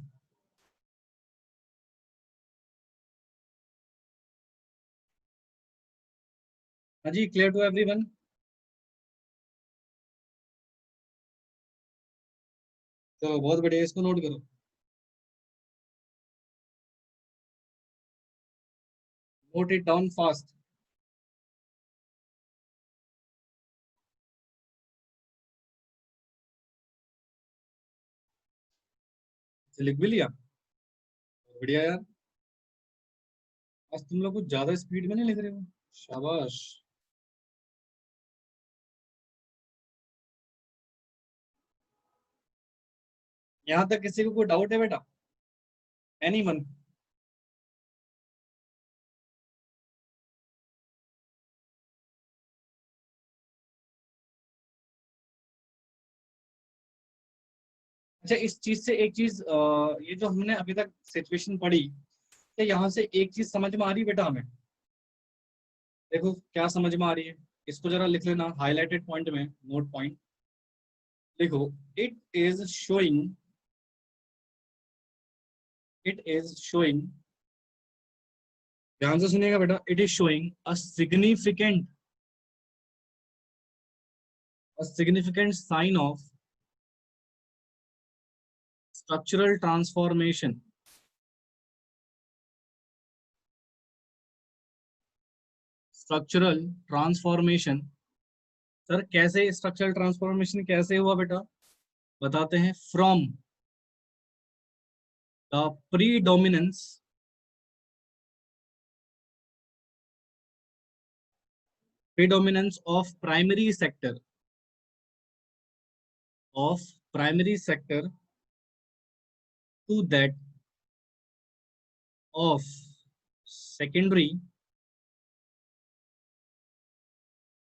हाँ जी, क्लियर टू एवरीवन? तो बहुत बढ़िया, इसको नोट करो, नोट इट डाउन फास्ट। लिख भी लिया? बढ़िया यार, आज तुम लोग कुछ ज्यादा स्पीड में नहीं लिख रहे हो, शाबाश। यहाँ तक किसी को कोई डाउट है बेटा? Any one? अच्छा, इस चीज से एक चीज, ये जो हमने अभी तक सिचुएशन पढ़ी, तो यहाँ से एक चीज समझ में आ रही है बेटा हमें? देखो क्या समझ में आ रही है, इसको जरा लिख लेना हाईलाइटेड पॉइंट में, नोट पॉइंट। देखो, it is showing, it is showing, ध्यान से सुनिएगा बेटा, it is showing a significant sign of structural transformation, structural transformation. Sir कैसे स्ट्रक्चरल ट्रांसफॉर्मेशन कैसे हुआ बेटा, बताते हैं। From the predominance of primary sector to that of secondary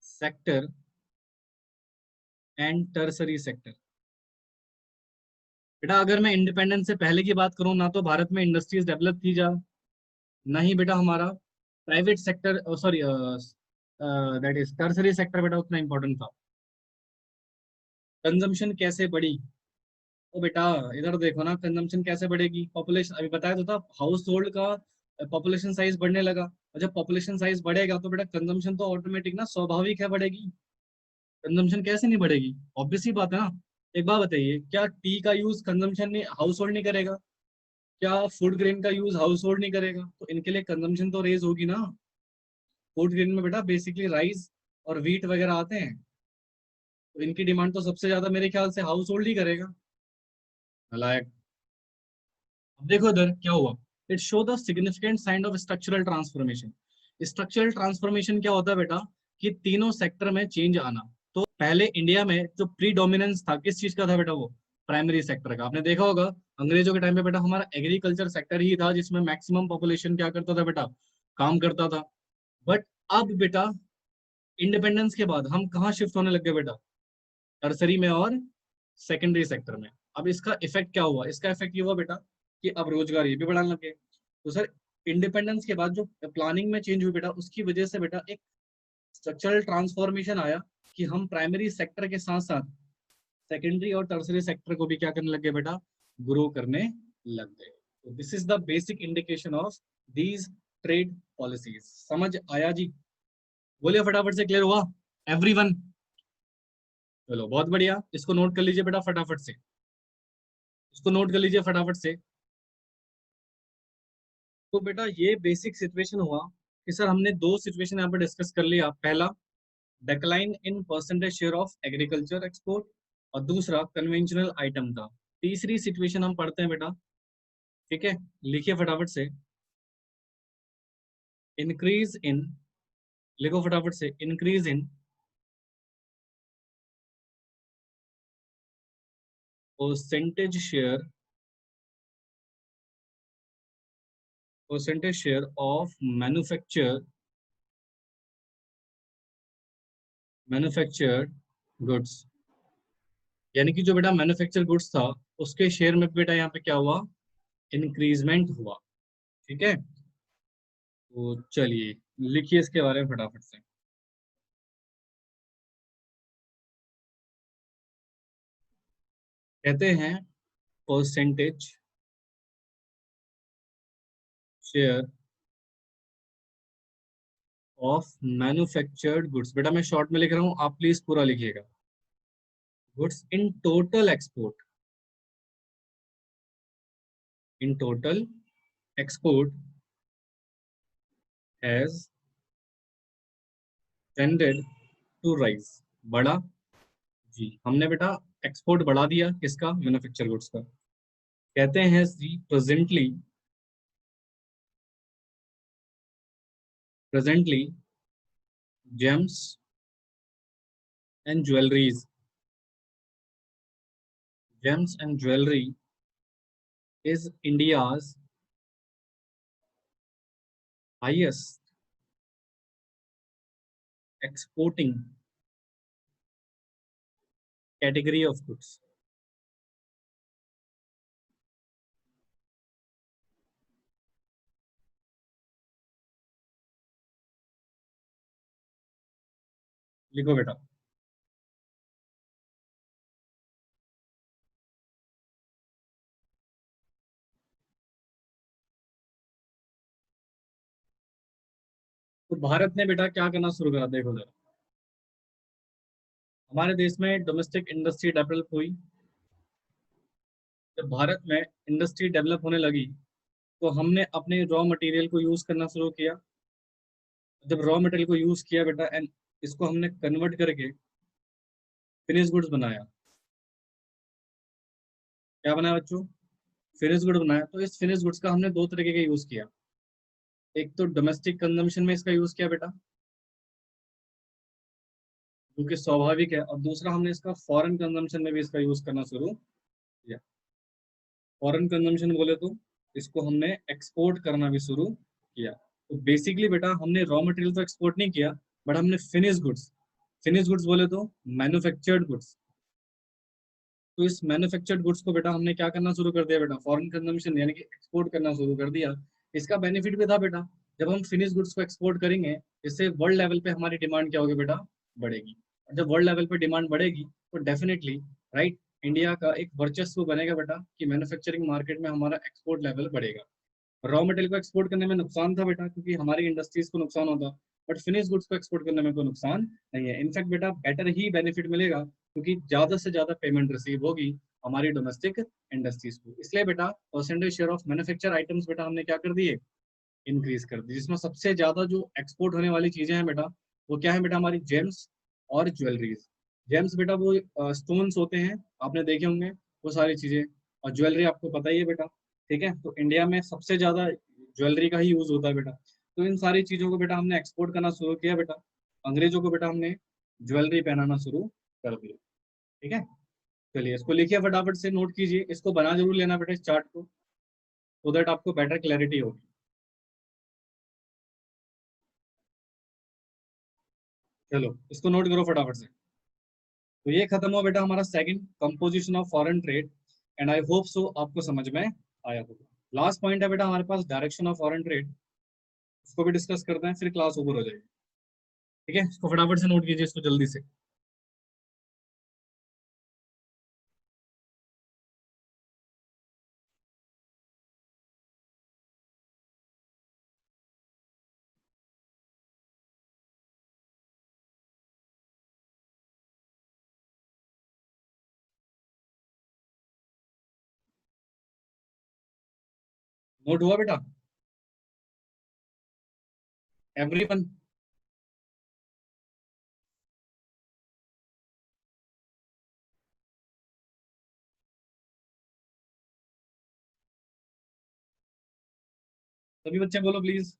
sector and tertiary sector। बेटा अगर मैं इंडिपेंडेंस से पहले की बात करूं ना, तो भारत में इंडस्ट्रीज डेवलप की जा, नहीं बेटा हमारा private sector, sorry that is tertiary sector बेटा उतना इंपॉर्टेंट था। कंजम्पशन कैसे बढ़ी? तो बेटा इधर देखो ना, कंजम्पशन कैसे बढ़ेगी, पॉपुलेशन अभी बताया तो था, हाउस होल्ड का पॉपुलेशन साइज बढ़ने लगा, और जब पॉपुलेशन साइज बढ़ेगा तो बेटा कंजम्पशन तो ऑटोमेटिक ना, स्वाभाविक है बढ़ेगी। कंजम्पशन कैसे नहीं बढ़ेगी, ऑब्वियस ही बात है ना। एक बात बताइए, क्या टी का यूज कंजम्पशन नहीं, हाउस होल्ड नहीं करेगा? क्या फूड ग्रेन का यूज हाउस होल्ड नहीं करेगा? तो इनके लिए कंजम्पशन तो रेज होगी ना। फूड ग्रेन में बेटा बेसिकली राइस और व्हीट वगैरह आते हैं, तो इनकी डिमांड तो सबसे ज्यादा मेरे ख्याल से हाउस होल्ड ही करेगा। नालायक। अब देखो इधर क्या हुआ। It show the significant sign of structural transformation. Structural transformation क्या होता है बेटा? कि तीनों सेक्टर में चेंज आना। तो पहले इंडिया में जो प्री डोमिनेंस था किस चीज का था बेटा? वो प्राइमरी सेक्टर का। आपने देखा होगा अंग्रेजों के टाइम पे बेटा हमारा एग्रीकल्चर सेक्टर ही था जिसमें मैक्सिमम पॉपुलेशन क्या करता था बेटा? काम करता था। बट अब बेटा इंडिपेंडेंस के बाद हम कहाँ शिफ्ट होने लग गए बेटा? टर्सरी में और सेकेंडरी सेक्टर में। अब इसका इफेक्ट क्या हुआ? इसका इफेक्ट ये हुआ बेटा कि अब रोजगार ये भी बढ़ाने लगे। तो सर इंडिपेंडेंस के बाद जो प्लानिंग में चेंज हुई बेटा, उसकी वजह से बेटा एक स्ट्रक्चरल ट्रांसफॉर्मेशन आया कि हम प्राइमरी सेक्टर के साथ साथ सेकेंडरी और टर्सरी सेक्टर को भी क्या करने लगे बेटा? ग्रो करने लग गए। तो this is the basic indication of these trade policies. समझ आया जी? बोलिए फटाफट से, क्लियर हुआ एवरीवन? चलो बहुत बढ़िया, इसको नोट कर लीजिए बेटा फटाफट से, इसको नोट कर लीजिए फटाफट से। तो बेटा ये बेसिक सिचुएशन हुआ कि सर हमने दो सिचुएशन यहाँ पे डिस्कस कर लिया। पहला decline in percentage share of agriculture export, और दूसरा कन्वेंशनल आइटम था। तीसरी सिचुएशन हम पढ़ते हैं बेटा, ठीक है? लिखिए फटाफट से। इंक्रीज इन, लिखो फटाफट से, increase in percentage share of manufactured goods. यानी कि जो बेटा मैन्युफैक्चर गुड्स था उसके शेयर में बेटा यहाँ पे क्या हुआ? इंक्रीजमेंट हुआ। ठीक है, तो चलिए लिखिए इसके बारे में फटाफट से। कहते हैं percentage share of manufactured goods. बेटा मैं शॉर्ट में लिख रहा हूँ, आप प्लीज पूरा लिखिएगा। Goods in total export, in total export has tended to rise, बढ़ा। जी हमने बेटा एक्सपोर्ट बढ़ा दिया, किसका? मैन्युफैक्चर गुड्स का। कहते हैं सी presently gems and jewelleries, gems and jewelry is India's highest exporting category of goods। लिखो बेटा। तो भारत ने बेटा क्या करना शुरू करा, देखो जरा। हमारे देश में डोमेस्टिक इंडस्ट्री डेवलप हुई। जब भारत में इंडस्ट्री डेवलप होने लगी तो हमने अपने रॉ मटेरियल को यूज करना शुरू किया। जब रॉ मटेरियल को यूज किया बेटा एंड इसको हमने कन्वर्ट करके फिनिश गुड्स बनाया। क्या बनाया बच्चों? फिनिश गुड बनाया। तो इस फिनिश गुड्स का हमने दो तरीके का यूज किया। एक तो डोमेस्टिक कंजम्पशन में इसका यूज किया बेटा, जो कि स्वाभाविक है, और दूसरा हमने इसका फॉरेन कंजम्पशन में भी इसका यूज करना शुरू किया। फॉरेन कंजम्पशन बोले तो इसको हमने एक्सपोर्ट करना भी शुरू किया। तो बेसिकली बेटा हमने रॉ मटेरियल तो एक्सपोर्ट नहीं किया, बट हमने फिनिश गुड्स बोले तो मैन्युफैक्चर्ड गुड्स। तो इस मैन्युफैक्चर्ड गुड्स को बेटा हमने क्या करना शुरू कर दिया बेटा? फॉरेन कंजम्पशन यानी कि एक्सपोर्ट करना शुरू कर दिया। इसका बेनिफिट भी था बेटा, जब हम फिनिश गुड्स को एक्सपोर्ट करेंगे इससे वर्ल्ड लेवल पे हमारी डिमांड क्या होगी बेटा? बढ़ेगी। और जब वर्ल्ड लेवल पे डिमांड बढ़ेगी तो डेफिनेटली राइट इंडिया का एक वर्चस्व बनेगा बेटा कि मैन्युफैक्चरिंग मार्केट में हमारा एक्सपोर्ट लेवल बढ़ेगा। रॉ मटेरियल को एक्सपोर्ट करने में नुकसान था बेटा क्योंकि हमारी इंडस्ट्रीज को नुकसान होता, बट फिनिश गुड्स को एक्सपोर्ट करने में कोई नुकसान नहीं है। इनफैक्ट बेटा बेटर ही बेनिफिट मिलेगा क्योंकि ज़्यादा से ज़्यादा पेमेंट रिसीव होगी हमारी डोमेस्टिक इंडस्ट्रीज को। इसलिए बेटा percentage share of manufacture items बेटा हमने क्या कर दिए, इंक्रीज कर दी, जिसमें सबसे ज़्यादा जो एक्सपोर्ट होने वाली चीज़ें हैं बेटा वो क्या है बेटा, हमारी जेम्स और ज्वेलरीज। जेम्स बेटा वो स्टोन्स होते हैं, आपने देखे होंगे वो सारी चीज़ें, और ज्वेलरी आपको पता ही है बेटा। ठीक है, तो इंडिया में सबसे ज़्यादा ज्वेलरी का ही यूज़ होता है बेटा। तो इन सारी चीज़ों को बेटा हमने एक्सपोर्ट करना शुरू किया बेटा, अंग्रेजों को बेटा हमने ज्वेलरी पहनाना शुरू कर दिया। ठीक है, चलिए इसको लिखिए फटाफट से, नोट कीजिए, इसको बना जरूर लेना बेटा इस चार्ट को, सो दैट आपको बेटर क्लैरिटी होगी। चलो इसको नोट करो फटाफट से। तो ये खत्म हुआ बेटा हमारा second, composition of foreign trade, and I hope so आपको समझ में आया होगा। लास्ट पॉइंट है बेटा हमारे पास डायरेक्शन ऑफ फॉरेन ट्रेड, उसको भी डिस्कस करते हैं, फिर क्लास ओवर हो जाएगी। ठीक है, इसको फटाफट से नोट कीजिए, इसको जल्दी से। नोट हुआ बेटा एवरीवन? सभी बच्चे बोलो प्लीज।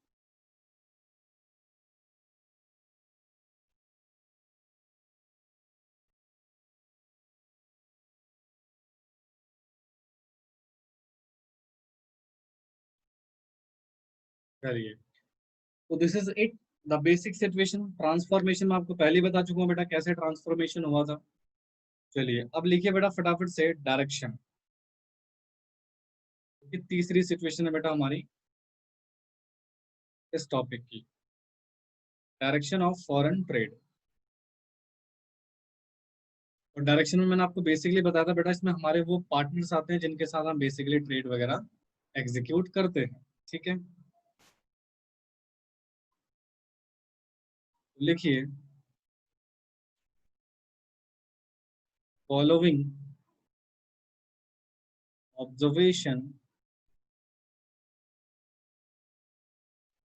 करिए, तो this is it, the basic situation. Transformation में आपको पहले ही बता चुका हूँ बेटा कैसे ट्रांसफॉर्मेशन हुआ था। चलिए अब लिखिए बेटा फटाफट से डायरेक्शन, तीसरी सिचुएशन है बेटा हमारी इस टॉपिक की, डायरेक्शन ऑफ फॉरेन ट्रेड। और डायरेक्शन में मैंने आपको बेसिकली बताया था बेटा, इसमें हमारे वो पार्टनर्स आते हैं जिनके साथ हम बेसिकली ट्रेड वगैरह एग्जीक्यूट करते हैं। ठीक है, लिखिए following observation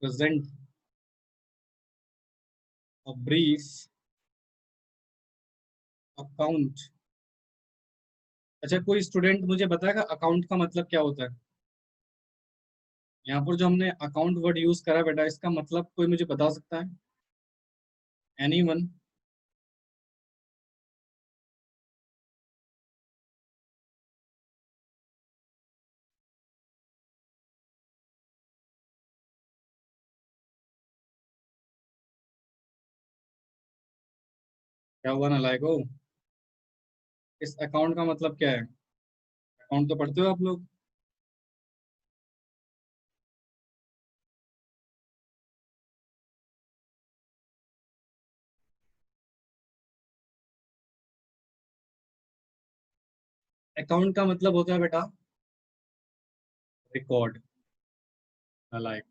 present a brief account. अच्छा, कोई स्टूडेंट मुझे बताएगा अकाउंट का मतलब क्या होता है? यहाँ पर जो हमने अकाउंट वर्ड यूज करा है बेटा, इसका मतलब कोई मुझे बता सकता है? एनीवन? क्या हुआ ना लायको, इस अकाउंट का मतलब क्या है? अकाउंट तो पढ़ते हो आप लोग? अकाउंट का मतलब होता है बेटा रिकॉर्ड, लाइक।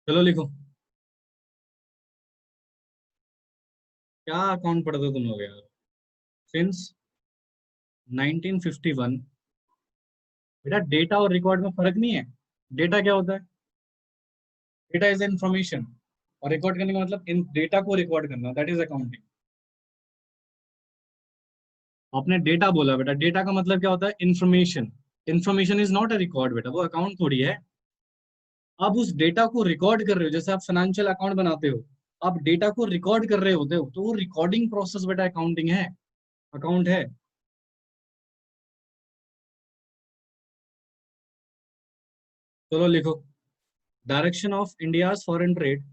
चलो लिखो, क्या अकाउंट पढ़ते हो तुम लोग यार? सिंस 1951। बेटा डेटा और रिकॉर्ड में फर्क नहीं है। डेटा क्या होता है? डेटा इज इंफॉर्मेशन, और रिकॉर्ड करने का मतलब इन डेटा को रिकॉर्ड करना, दैट इज अकाउंटिंग। आपने डेटा बोला बेटा, डेटा का मतलब क्या होता है? Information. Information is not a record बेटा, वो अकाउंट थोड़ी है। आप उस डेटा को रिकॉर्ड कर रहे हो, जैसे आप फाइनेंशियल अकाउंट बनाते हो, आप डेटा को रिकॉर्ड कर रहे होते हो, तो वो रिकॉर्डिंग प्रोसेस बेटा अकाउंटिंग है, अकाउंट है। चलो लिखो, direction of India's foreign trade,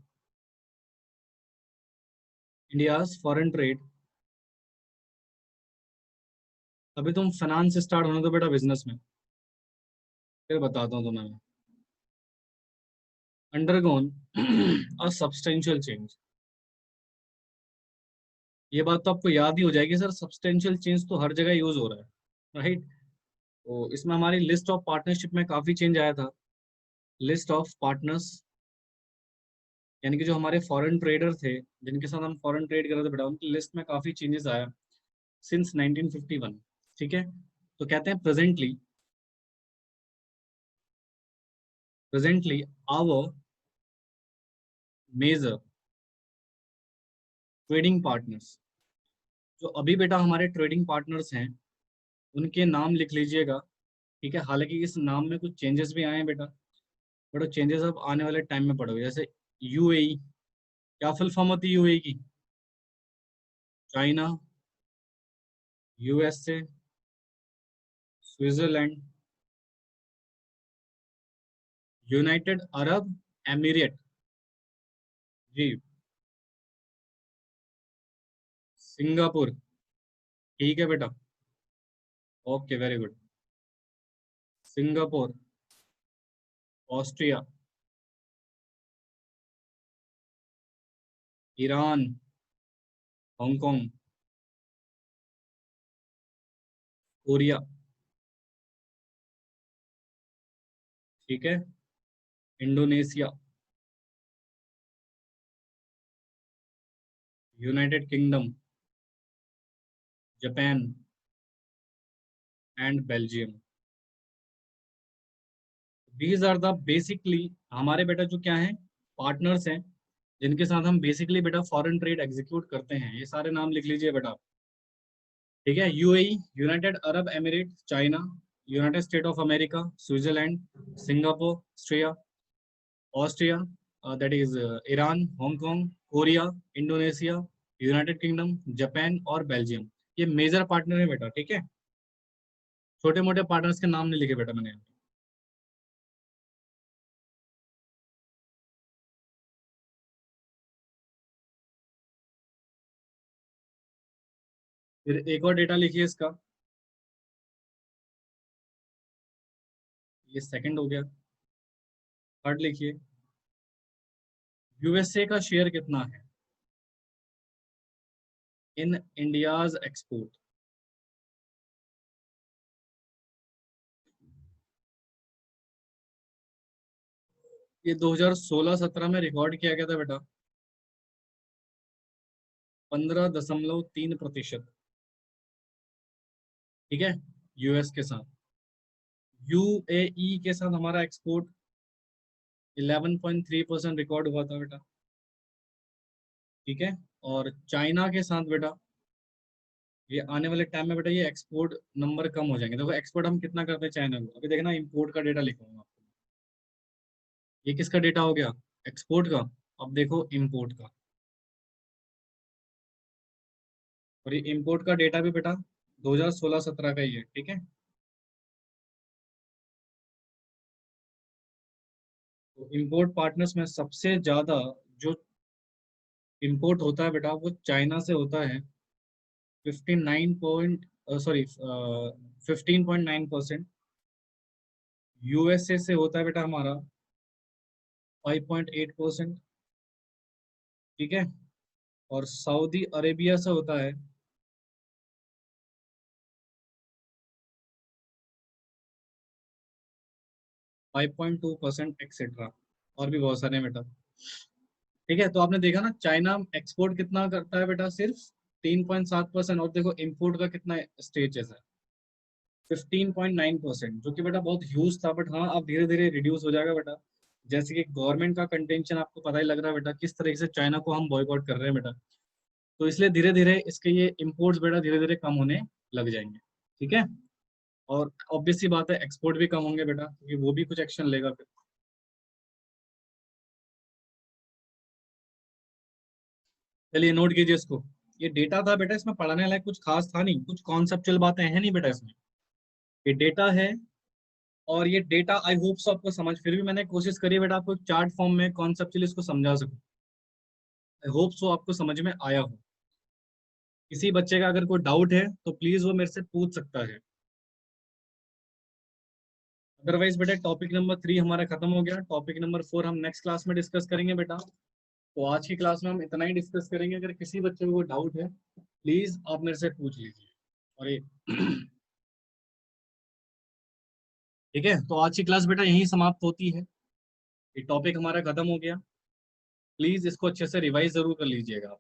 India's foreign trade. अभी तुम फाइनेंस स्टार्ट होने दो बेटा बिजनेस में, फिर बताता हूँ तुम्हें मैं। अंडरगोन अ सब्सटेंशियल चेंज, ये बात तो आपको याद ही हो जाएगी सर, सब्सटेंशियल चेंज तो हर जगह यूज हो रहा है, राइट। तो इसमें हमारी लिस्ट ऑफ पार्टनरशिप में काफी चेंज आया था। लिस्ट ऑफ पार्टनर्स यानी कि जो हमारे फॉरेन ट्रेडर थे जिनके साथ हम फॉरेन ट्रेड कर रहे थे बेटा, उनकी लिस्ट में काफी चेंजेस आया सिंस 1951। ठीक है, तो कहते हैं presently our major trading partners, जो अभी बेटा हमारे ट्रेडिंग पार्टनर्स हैं उनके नाम लिख लीजिएगा। ठीक है, हालांकि इस नाम में कुछ चेंजेस भी आए हैं बेटा, बट चेंजेस अब आने वाले टाइम में पड़ोगे। जैसे यूएई, क्या फुल फॉर्म होती है यूएई की? China, USA, Switzerland, United Arab Emirate, जी, सिंगापुर। ठीक है बेटा, okay very good. Singapore, Austria, Iran, Hong Kong, Korea, ठीक है, Indonesia, United Kingdom, Japan and Belgium. These are the basically हमारे बेटा जो क्या है, पार्टनर्स हैं जिनके साथ हम बेसिकली बेटा फॉरेन ट्रेड एग्जीक्यूट करते हैं। ये सारे नाम लिख लीजिए बेटा। ठीक है, UAE, United Arab emirate, China, United state of America, Switzerland, Singapore, Austria, Austria, that is Iran, Hong Kong, Korea, Indonesia, United Kingdom, Japan और बेल्जियम। ये मेजर पार्टनर है बेटा। ठीक है, छोटे मोटे पार्टनर्स के नाम नहीं लिखे बेटा मैंने। फिर एक और डेटा लिखिए इसका, ये सेकंड हो गया। थर्ड लिखिए, यूएसए का शेयर कितना है इन इंडियाज एक्सपोर्ट? ये 2016-17 में रिकॉर्ड किया गया था बेटा, 15.3%। ठीक है, यूएस के साथ। यूएई के साथ हमारा एक्सपोर्ट 11.3% रिकॉर्ड हुआ था बेटा। ठीक है, और चाइना के साथ बेटा ये आने वाले टाइम में बेटा ये एक्सपोर्ट नंबर कम हो जाएंगे। देखो एक्सपोर्ट हम कितना करते हैं चाइना को, अभी देखना इंपोर्ट का डेटा लिखूंगा आपको। ये किसका डेटा हो गया? एक्सपोर्ट का। अब देखो इंपोर्ट का, और ये इंपोर्ट का डेटा भी बेटा 2016-17 का ही है। ठीक है, तो इंपोर्ट पार्टनर्स में सबसे ज्यादा जो इंपोर्ट होता है बेटा वो चाइना से होता है, 15.9%। यूएसए से होता है बेटा हमारा 5.8%। ठीक है, और सऊदी अरेबिया से होता है 5.2%, एक्सेट्रा। और भी बहुत सारे हैं बेटा। ठीक है, तो आपने देखा ना चाइना एक्सपोर्ट कितना करता है बेटा, सिर्फ 3.7%। और देखो इंपोर्ट का कितना स्टेजेस है, 15.9%, जो कि बेटा बहुत ह्यूज था। बट हाँ अब धीरे धीरे रिड्यूस हो जाएगा बेटा, जैसे कि गवर्नमेंट का कंटेंशन आपको पता ही लग रहा है बेटा किस तरीके से चाइना को हम बॉयकॉट कर रहे हैं बेटा। तो इसलिए धीरे धीरे इसके ये इम्पोर्ट्स बेटा धीरे धीरे कम होने लग जाएंगे। ठीक है, और ऑब्वियस सी बात है एक्सपोर्ट भी कम होंगे बेटा, क्योंकि वो भी कुछ एक्शन लेगा फिर। चलिए नोट कीजिए इसको। ये डेटा था बेटा, इसमें पढ़ाने लायक कुछ खास था नहीं, कुछ कॉन्सेप्चुअल बातें हैं नहीं बेटा इसमें। ये डेटा है, और ये डेटा आई होप सो आपको समझ, फिर भी मैंने कोशिश करी बेटा आपको चार्ट फॉर्म में कॉन्सेप्चुअली इसको समझा सकूं। आई होप सो आपको समझ में आया हो। किसी बच्चे का अगर कोई डाउट है तो प्लीज वो मेरे से पूछ सकता है। अदरवाइज बेटा टॉपिक नंबर 3 हमारा खत्म हो गया। टॉपिक नंबर 4 हम नेक्स्ट क्लास में डिस्कस करेंगे बेटा। तो आज की क्लास में हम इतना ही डिस्कस करेंगे। अगर किसी बच्चे को कोई डाउट है प्लीज आप मेरे से पूछ लीजिए। और ये ठीक है, तो आज की क्लास बेटा यहीं समाप्त होती है। ये टॉपिक हमारा खत्म हो गया। प्लीज इसको अच्छे से रिवाइज जरूर कर लीजिएगा आप।